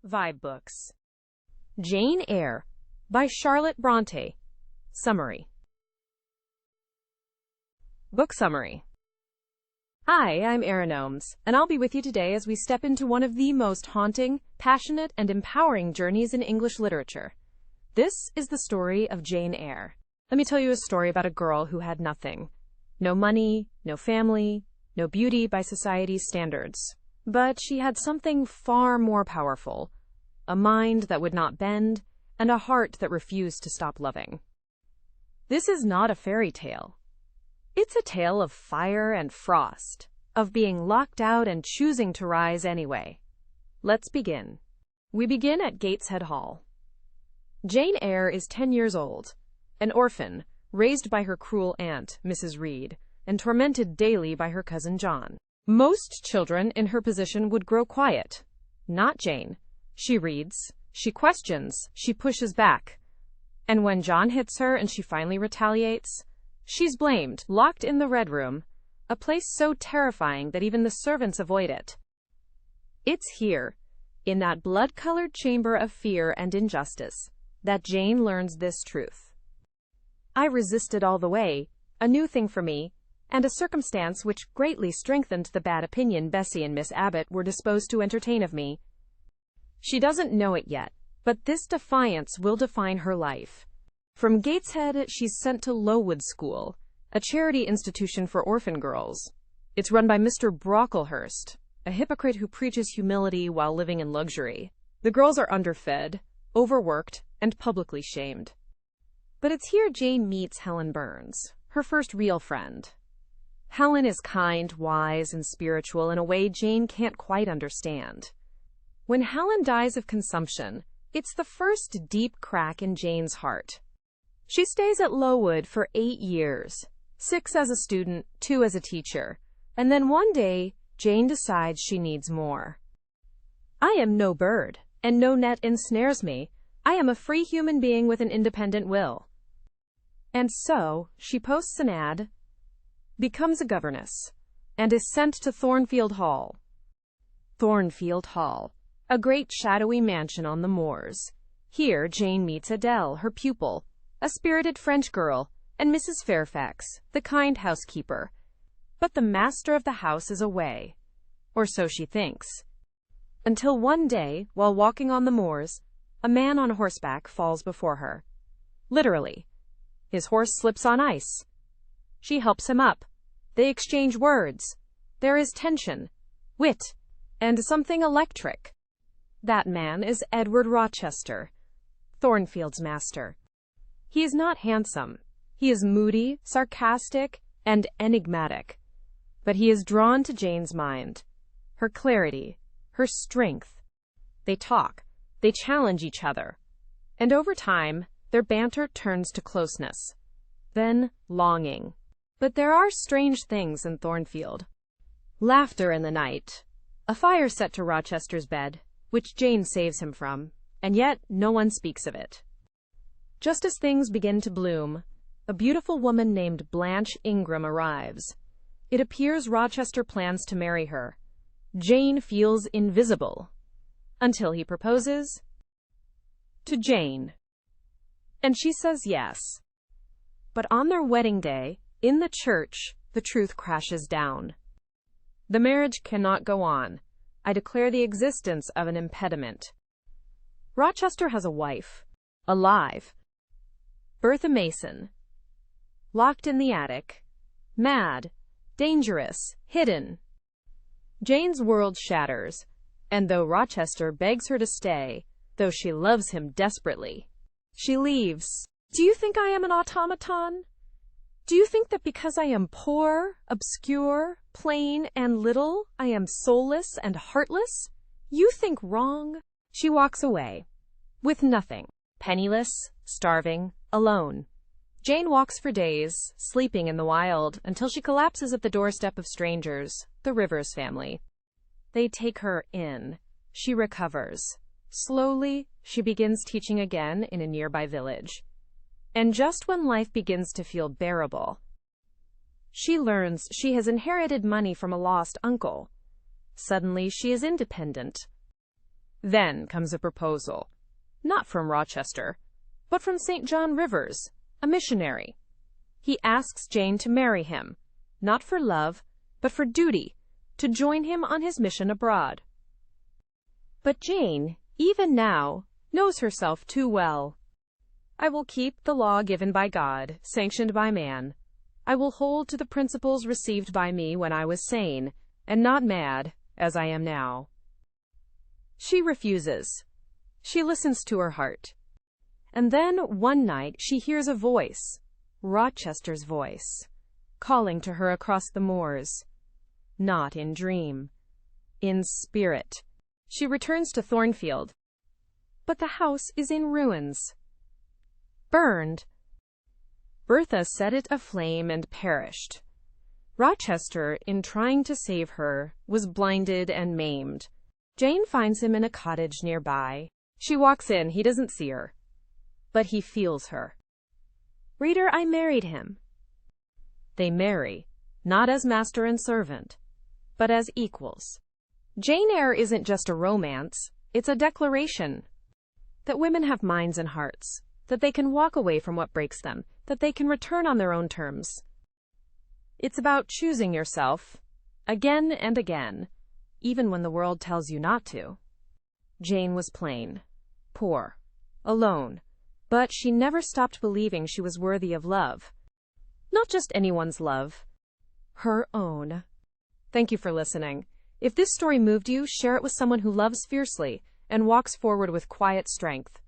vibeBooks. Jane Eyre by Charlotte Brontë. Summary. Book summary. Hi, I'm Erinome, and I'll be with you today as we step into one of the most haunting, passionate, and empowering journeys in English literature. This is the story of Jane Eyre. Let me tell you a story about a girl who had nothing. No money, no family, no beauty by society's standards. But she had something far more powerful, a mind that would not bend, and a heart that refused to stop loving. This is not a fairy tale. It's a tale of fire and frost, of being locked out and choosing to rise anyway. Let's begin. We begin at Gateshead Hall. Jane Eyre is 10 years old, an orphan, raised by her cruel aunt, Mrs. Reed, and tormented daily by her cousin John. Most children in her position would grow quiet. Not Jane. She reads, she questions, she pushes back. And when John hits her and she finally retaliates, she's blamed, locked in the Red Room, a place so terrifying that even the servants avoid it. It's here, in that blood-colored chamber of fear and injustice, that Jane learns this truth. I resisted all the way, a new thing for me, and a circumstance which greatly strengthened the bad opinion Bessie and Miss Abbott were disposed to entertain of me. She doesn't know it yet, but this defiance will define her life. From Gateshead, she's sent to Lowood School, a charity institution for orphan girls. It's run by Mr. Brocklehurst, a hypocrite who preaches humility while living in luxury. The girls are underfed, overworked, and publicly shamed. But it's here Jane meets Helen Burns, her first real friend. Helen is kind, wise, and spiritual in a way Jane can't quite understand. When Helen dies of consumption, it's the first deep crack in Jane's heart. She stays at Lowood for 8 years, 6 as a student, 2 as a teacher, and then one day, Jane decides she needs more. I am no bird, and no net ensnares me. I am a free human being with an independent will. And so, she posts an ad, becomes a governess, and is sent to Thornfield Hall. Thornfield Hall, a great shadowy mansion on the moors. Here, Jane meets Adele, her pupil, a spirited French girl, and Mrs. Fairfax, the kind housekeeper. But the master of the house is away, or so she thinks. Until one day, while walking on the moors, a man on horseback falls before her. Literally. His horse slips on ice. She helps him up. They exchange words. There is tension, wit, and something electric. That man is Edward Rochester, Thornfield's master. He is not handsome. He is moody, sarcastic, and enigmatic. But he is drawn to Jane's mind, her clarity, her strength. They talk. They challenge each other. And over time, their banter turns to closeness. Then, longing. But there are strange things in Thornfield. Laughter in the night. A fire set to Rochester's bed, which Jane saves him from, and yet no one speaks of it. Just as things begin to bloom, a beautiful woman named Blanche Ingram arrives. It appears Rochester plans to marry her. Jane feels invisible, until he proposes to Jane. And she says yes. But on their wedding day, in the church, the truth crashes down. The marriage cannot go on. I declare the existence of an impediment. Rochester has a wife, alive, Bertha Mason, locked in the attic, mad, dangerous, hidden. Jane's world shatters, and though Rochester begs her to stay, though she loves him desperately, she leaves. Do you think I am an automaton? Do you think that because I am poor, obscure, plain, and little, I am soulless and heartless? You think wrong. She walks away, with nothing, penniless, starving, alone. Jane walks for days, sleeping in the wild, until she collapses at the doorstep of strangers, the Rivers family. They take her in. She recovers. Slowly, she begins teaching again in a nearby village. And just when life begins to feel bearable, she learns she has inherited money from a lost uncle. Suddenly, she is independent. Then comes a proposal. Not from Rochester, but from St. John Rivers, a missionary. He asks Jane to marry him, not for love, but for duty, to join him on his mission abroad. But Jane, even now, knows herself too well. I will keep the law given by God, sanctioned by man. I will hold to the principles received by me when I was sane, and not mad, as I am now. She refuses. She listens to her heart. And then, one night, she hears a voice, Rochester's voice, calling to her across the moors. Not in dream, in spirit. She returns to Thornfield. But the house is in ruins. Burned. Bertha set it aflame and perished. Rochester, in trying to save her, was blinded and maimed. Jane finds him in a cottage nearby. She walks in, he doesn't see her. But he feels her. Reader, I married him. They marry, not as master and servant, but as equals. Jane Eyre isn't just a romance, it's a declaration that women have minds and hearts, that they can walk away from what breaks them, that they can return on their own terms. It's about choosing yourself, again and again, even when the world tells you not to. Jane was plain, poor, alone, but she never stopped believing she was worthy of love. Not just anyone's love, her own. Thank you for listening. If this story moved you, share it with someone who loves fiercely and walks forward with quiet strength.